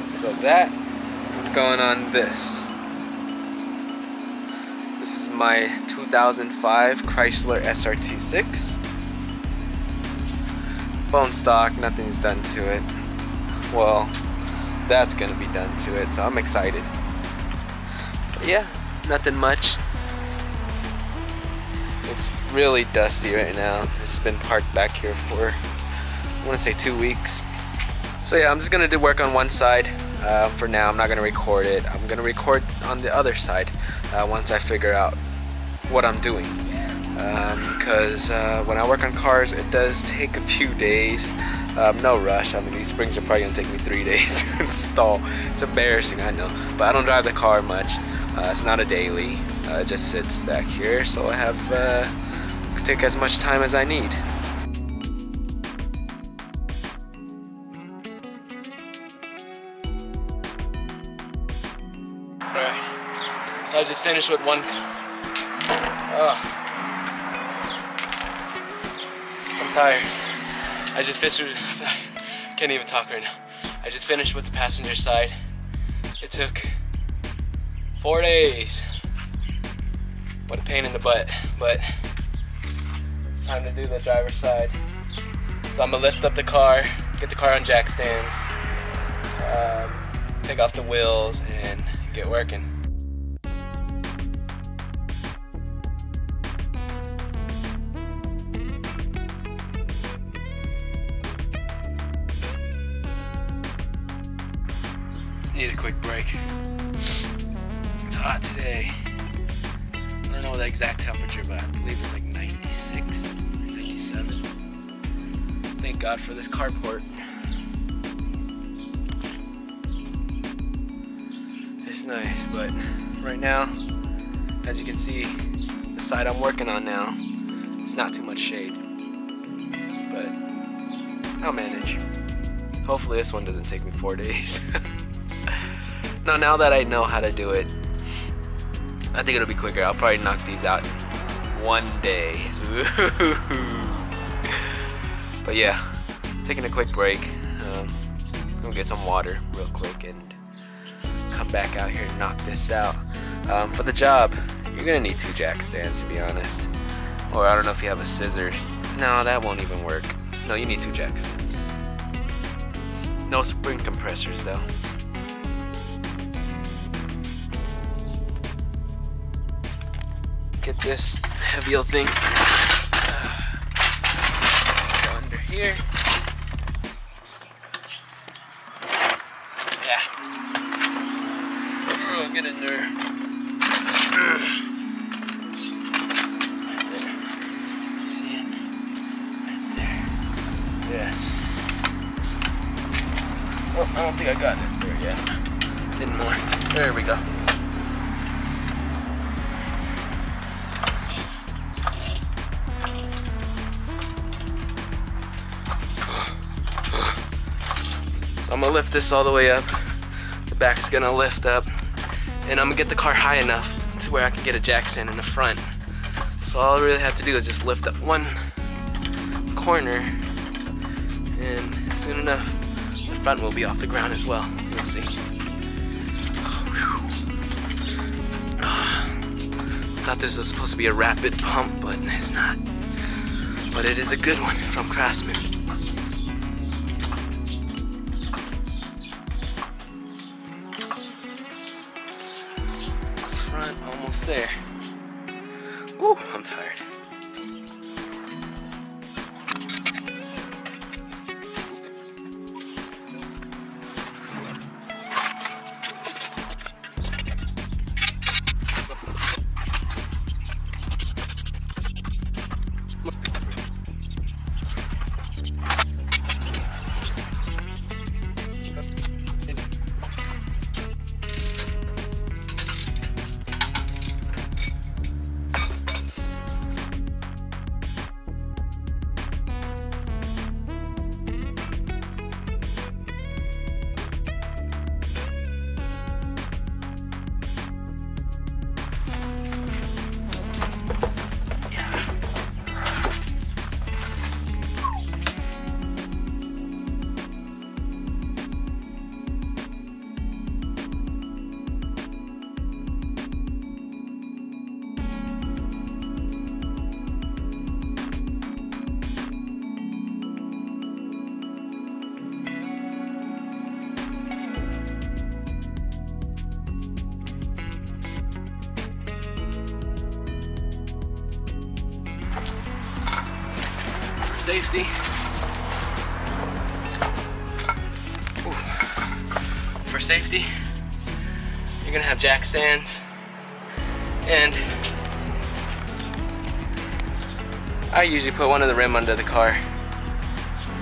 So that is going on this. This is my 2005 Chrysler SRT6. Bone stock, nothing's done to it. Well, that's gonna be done to it, so I'm excited. But yeah, nothing much. It's really dusty right now. It's been parked back here for, I want to say 2 weeks. So yeah, I'm just gonna do work on one side. For now, I'm not gonna record it. I'm gonna record on the other side once I figure out what I'm doing. Because when I work on cars, it does take a few days. No rush. I mean, these springs are probably gonna take me 3 days to install. It's embarrassing, I know, but I don't drive the car much. It's not a daily. It just sits back here, so I have can take as much time as I need. Alright, so I just finished with one. I'm tired. I just finished with, can't even talk right now. I just finished with the passenger side. It took 4 days. What a pain in the butt, but it's time to do the driver's side. So I'm gonna lift up the car, get the car on jack stands, take off the wheels, and get working. Just need a quick break. It's hot today. I don't know the exact temperature, but I believe it's like 96, 97. Thank God for this carport. It's nice, but right now, as you can see, the side I'm working on now, it's not too much shade, but I'll manage. Hopefully this one doesn't take me 4 days. Now that I know how to do it, I think it'll be quicker. I'll probably knock these out in 1 day. But yeah, taking a quick break. Gonna get some water real quick and come back out here and knock this out. For the job, you're gonna need 2 jack stands, to be honest. Or I don't know if you have a scissor. No, that won't even work. No, you need 2 jack stands. No spring compressors though. Get this heavy old thing go under here. Yeah. Oh, get in there. Right there. See it? Right there. Yes. Oh, I don't think I got it there yet. Didn't more. There we go. So I'm gonna lift this all the way up. The back's gonna lift up, and I'm gonna get the car high enough to where I can get a jack stand in the front. So all I really have to do is just lift up one corner, and soon enough, the front will be off the ground as well. You'll see. Thought this was supposed to be a rapid pump, but it's not. But it is a good one from Craftsman. Front almost there. Woo, I'm tired. safety. Ooh. For safety, you're gonna have jack stands, and I usually put one of the rim under the car.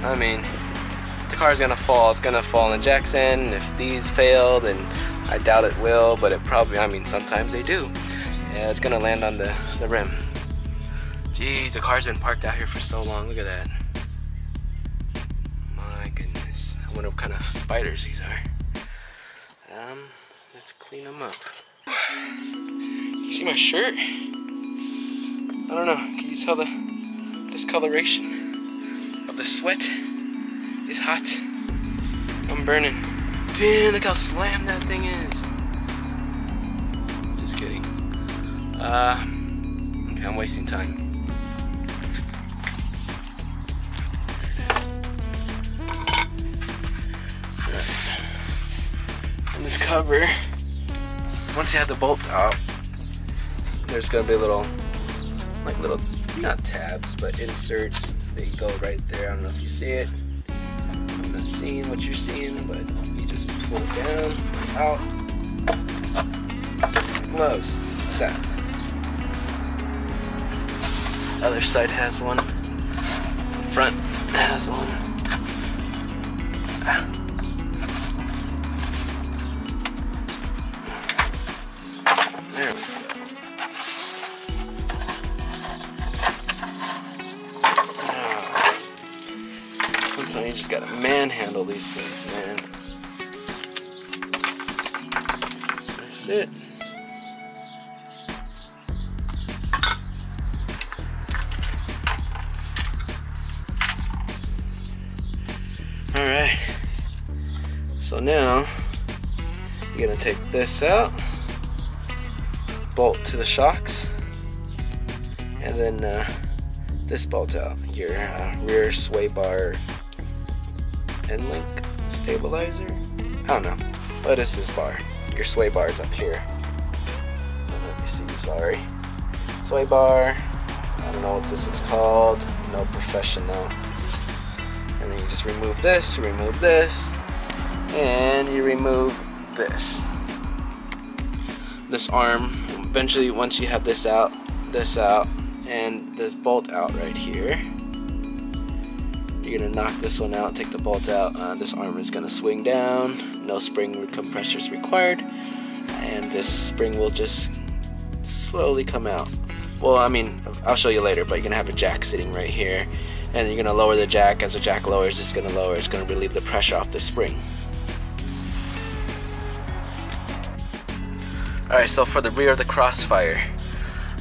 I mean, if the car's gonna fall, it's gonna fall in the jack stand. If these fail, then I doubt it will, but it probably, I mean, sometimes they do. Yeah, it's gonna land on the rim. Jeez, the car's been parked out here for so long. Look at that. My goodness. I wonder what kind of spiders these are. Let's clean them up. You see my shirt? I don't know. Can you tell the discoloration of the sweat? It's hot. I'm burning. Damn, look how slammed that thing is. Just kidding. Okay, I'm wasting time. On this cover, once you have the bolts out, there's gonna be a little, not tabs, but inserts. They go right there. I don't know if you see it. I'm not seeing what you're seeing, but you just pull it down, out. Gloves, like that. Other side has one. The front has one. There we go. Sometimes you just gotta manhandle these things, man. That's it. Alright. So now you're gonna take this out, bolt to the shocks, and then this bolt out, your rear sway bar end link stabilizer. I don't know, but it's this bar. Your sway bar is up here. Let me see, sorry. Sway bar. I don't know what this is called. No professional. And then you just remove this, and you remove this. This arm. Eventually, once you have this out, and this bolt out right here, you're gonna knock this one out, take the bolt out. This arm is gonna swing down. No spring compressors required, and this spring will just slowly come out. Well, I mean, I'll show you later, but you're gonna have a jack sitting right here, and you're gonna lower the jack. As the jack lowers, it's gonna lower. It's gonna relieve the pressure off the spring. Alright, so for the rear of the Crossfire,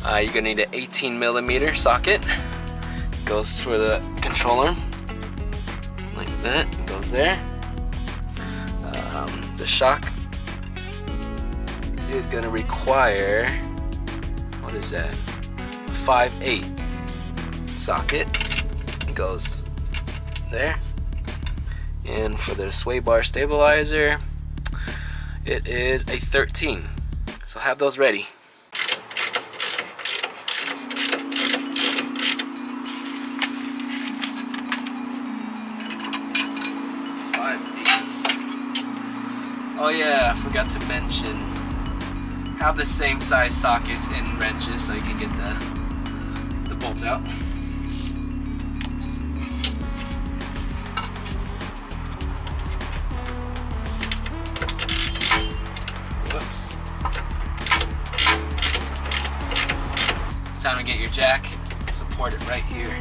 you're gonna need an 18mm socket. It goes for the control arm, like that. It goes there. The shock is gonna require, what is that? 5/8 socket. It goes there. And for the sway bar stabilizer, it is a 13. So have those ready. Oh yeah, I forgot to mention, have the same size sockets and wrenches so you can get the bolt out. Whoops. It's time to get your jack, support it right here.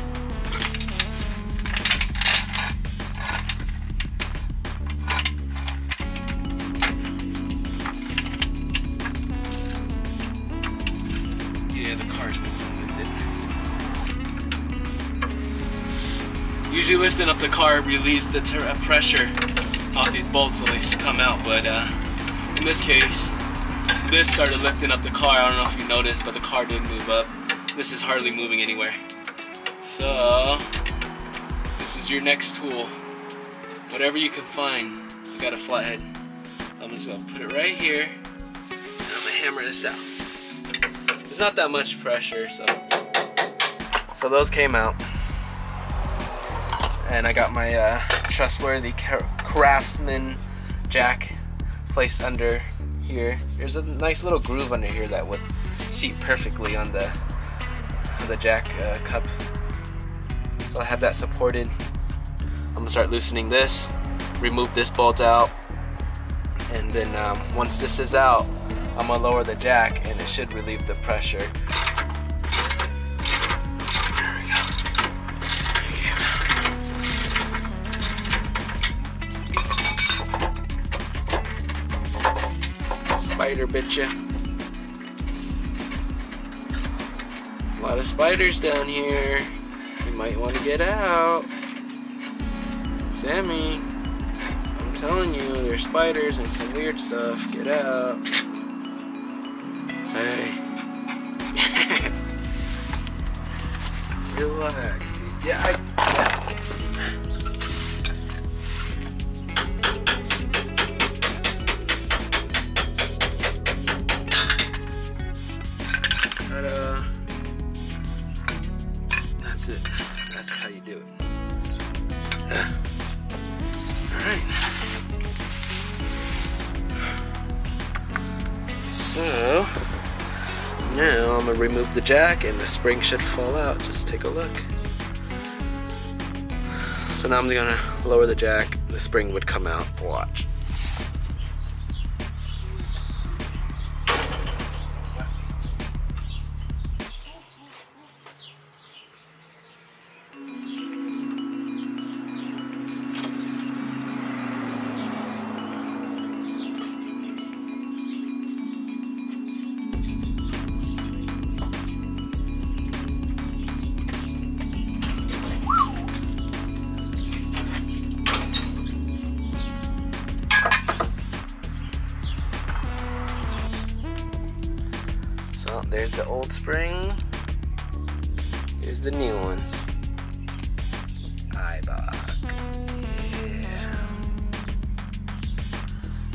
Yeah, the car's moving with it. Usually lifting up the car relieves the pressure off these bolts so they come out, but in this case, this started lifting up the car. I don't know if you noticed, but the car did move up. This is hardly moving anywhere. So, this is your next tool. Whatever you can find. I got a flathead. I'm just gonna put it right here, and I'm gonna hammer this out. There's not that much pressure, so those came out. and I got my trustworthy Craftsman jack placed under here. There's a nice little groove under here that would seat perfectly on the jack cup. So I have that supported. I'm gonna start loosening this, remove this bolt out, and then once this is out, I'm gonna lower the jack and it should relieve the pressure. There we go. Okay. Spider bit ya. There's a lot of spiders down here. You might want to get out. Sammy, I'm telling you, there's spiders and some weird stuff. Get out. Hey. Relax, dude. Yeah, Ta-da. That's it. That's how you do it. Alright. So now I'm gonna remove the jack and the spring should fall out. Just take a look. So now I'm gonna lower the jack, the spring would come out. Watch. So there's the old spring. Here's the new one. Eibach. Yeah.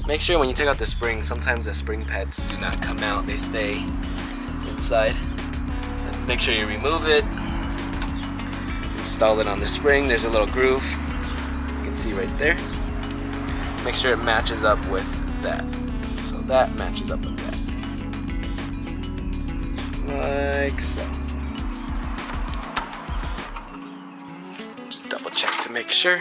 Make sure when you take out the spring, sometimes the spring pads do not come out. They stay inside. And make sure you remove it. Install it on the spring. There's a little groove. You can see right there. Make sure it matches up with that. So that matches up with that. Like so. Just double check to make sure.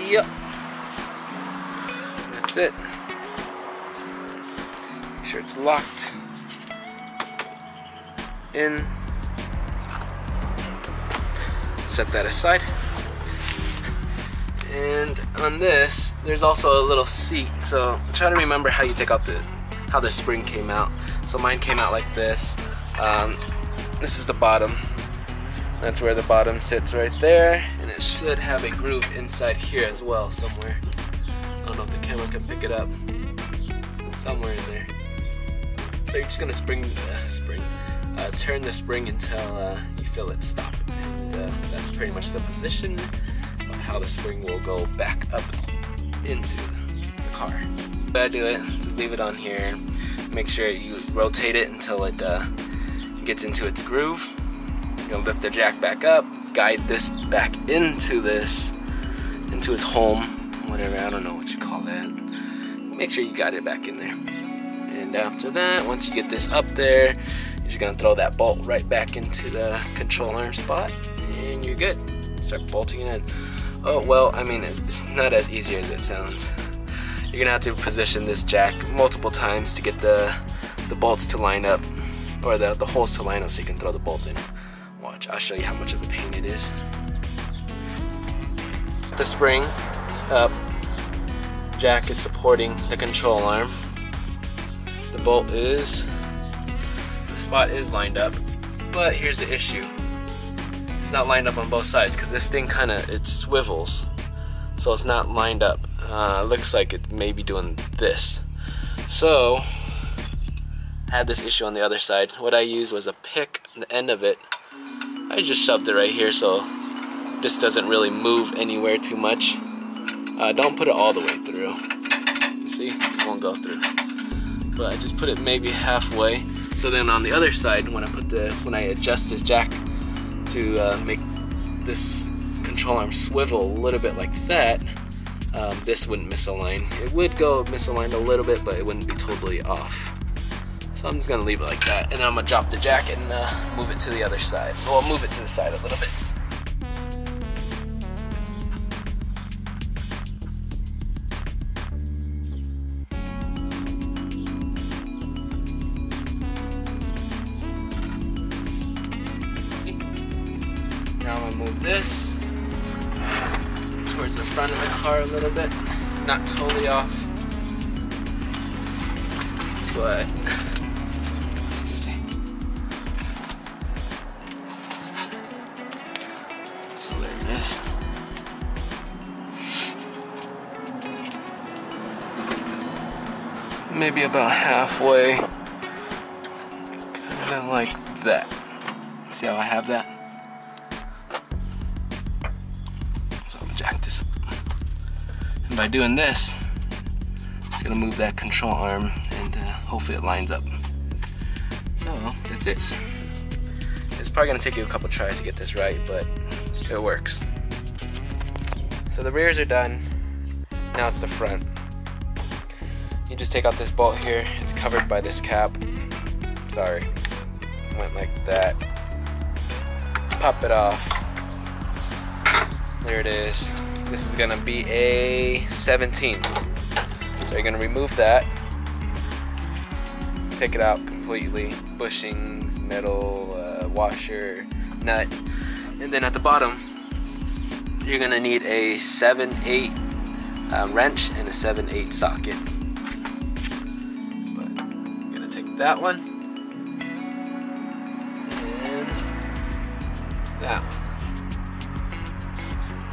Yep. That's it. Make sure it's locked in. Set that aside. And on this, there's also a little seat. So try to remember how you take out how the spring came out. So mine came out like this. This is the bottom. That's where the bottom sits right there, and it should have a groove inside here as well somewhere. I don't know if the camera can pick it up. Somewhere in there. So you're just gonna turn the spring until you feel it stop. And that's pretty much the position of how the spring will go back up into the car. But I do it, just leave it on here. Make sure you rotate it until it gets into its groove. You're gonna lift the jack back up, guide this back into its home, whatever, I don't know what you call that. Make sure you got it back in there. And after that, once you get this up there, you're just gonna throw that bolt right back into the control arm spot, and you're good. Start bolting it in. Oh, well, I mean, it's not as easy as it sounds. You're gonna have to position this jack multiple times to get the bolts to line up, or the holes to line up so you can throw the bolt in. Watch, I'll show you how much of a pain it is. The spring up, jack is supporting the control arm. The spot is lined up, but here's the issue. It's not lined up on both sides because this thing it swivels, so it's not lined up. Looks like it may be doing this. So I had this issue on the other side. What I used was a pick, the end of it. I just shoved it right here so this doesn't really move anywhere too much. Don't put it all the way through. You see, it won't go through. But I just put it maybe halfway So then on the other side, when I adjust this jack to make this control arm swivel a little bit like that, this wouldn't misalign. It would go misaligned a little bit, but it wouldn't be totally off. So I'm just gonna leave it like that, and then I'm gonna drop the jack and move it to the other side. Well, move it to the side a little bit. See? Now I'm gonna move this towards the front of the car a little bit. Not totally off, but let's see. So there it is. Maybe about halfway. Kind of like that. See how I have that? So I'm gonna jack this up. And by doing this, it's gonna move that control arm, and hopefully it lines up. So that's it. It's probably gonna take you a couple tries to get this right, but it works. So the rears are done. Now it's the front. You just take out this bolt here. It's covered by this cap. Sorry, went like that. Pop it off. There it is. This is gonna be a 17. So you're gonna remove that. Take it out completely. Bushings, metal, washer, nut. And then at the bottom, you're gonna need a 7/8 wrench and a 7/8 socket. But I'm gonna take that one and that one.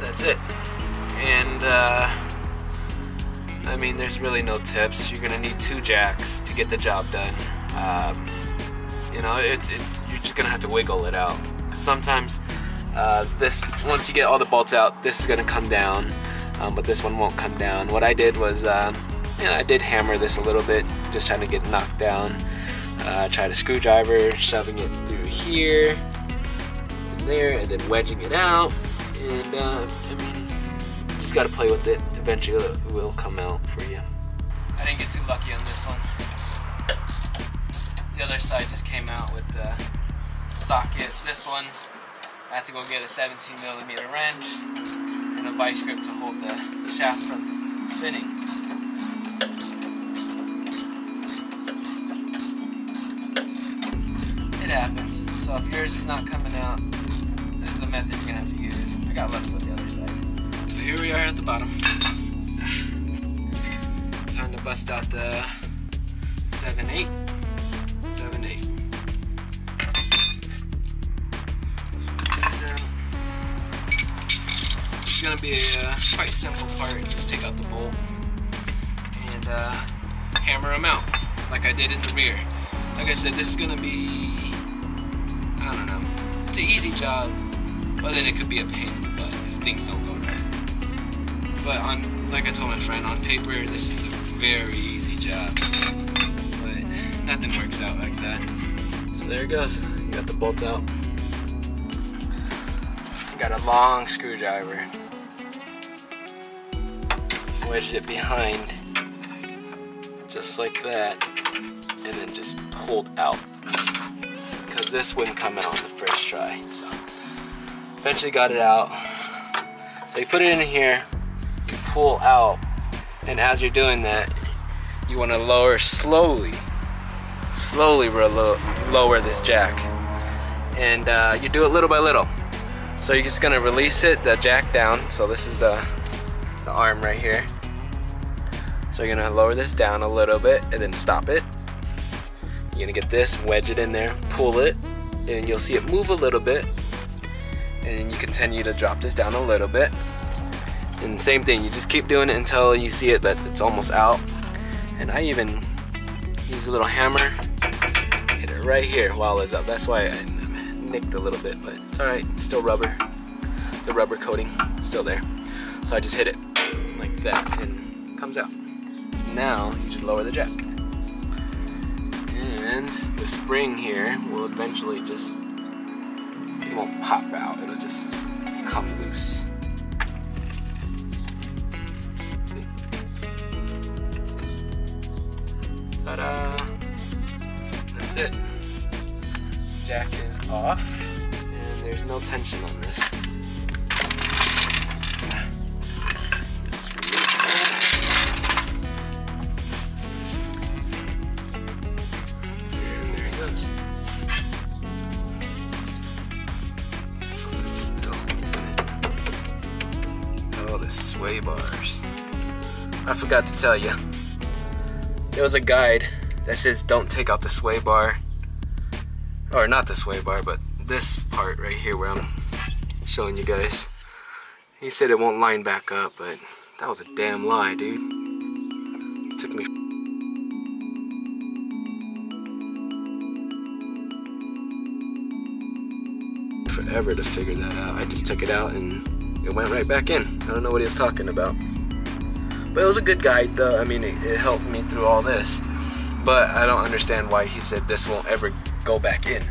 That's it. And I mean, there's really no tips. You're gonna need 2 jacks to get the job done. You know, you're just gonna have to wiggle it out. Sometimes this, once you get all the bolts out, this is gonna come down, but this one won't come down. What I did was, you know, I did hammer this a little bit, just trying to get it knocked down. Tried a screwdriver, shoving it through here, and there, and then wedging it out. And I mean, just gotta play with it. Eventually it will come out for you. I didn't get too lucky on this one. The other side just came out with the socket. This one, I had to go get a 17mm wrench and a vice grip to hold the shaft from spinning. It happens. So if yours is not coming out, this is the method you're gonna have to use. I got lucky with the other side. So here we are at the bottom. Time to bust out the 7/8. 7/8. It's gonna be a quite simple part. Just take out the bolt and hammer them out like I did in the rear. Like I said, this is gonna be, I don't know, it's an easy job, but then it could be a pain in the butt if things don't go right. But like I told my friend, on paper this is a very easy job, but nothing works out like that. So there it goes. You got the bolt out. Got a long screwdriver. Wedged it behind, just like that, and then just pulled out, because this wouldn't come out on the first try. So eventually got it out. So you put it in here, you pull out, and as you're doing that, you want to lower slowly lower this jack, and you do it little by little. So you're just gonna release it, the jack down. So this is the arm right here. So you're gonna lower this down a little bit and then stop it. You're gonna get this, wedge it in there, pull it, and you'll see it move a little bit. And you continue to drop this down a little bit. And same thing, you just keep doing it until you see it that it's almost out. And I even use a little hammer, hit it right here while it's up. That's why I nicked a little bit, but it's alright, it's still rubber. The rubber coating is still there. So I just hit it like that and it comes out. Now you just lower the jack. And the spring here will eventually just, it won't pop out, it'll just come loose. See? Ta-da! That's it. Jack is off, and there's no tension on this. Let's release that. And there it goes. So let's still open it. Oh, the sway bars. I forgot to tell you. There was a guide that says don't take out the sway bar. Or not the sway bar, but this part right here where I'm showing you guys. He said it won't line back up, but that was a damn lie, dude. It took me forever to figure that out. I just took it out and it went right back in. I don't know what he was talking about. But it was a good guide though. I mean, it helped me through all this. But I don't understand why he said this won't ever go back in.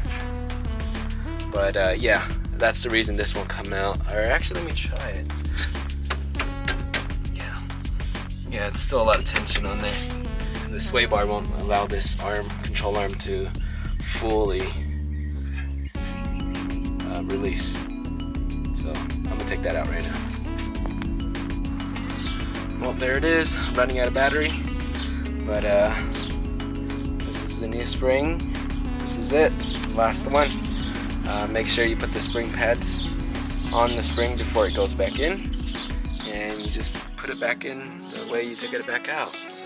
But yeah, that's the reason this won't come out. Or actually, let me try it. Yeah, it's still a lot of tension on there. The sway bar won't allow this control arm to fully release. So I'm gonna take that out right now. Well, there it is. I'm running out of battery. But this is the new spring. This is it, last one. Make sure you put the spring pads on the spring before it goes back in, and you just put it back in the way you took it back out. So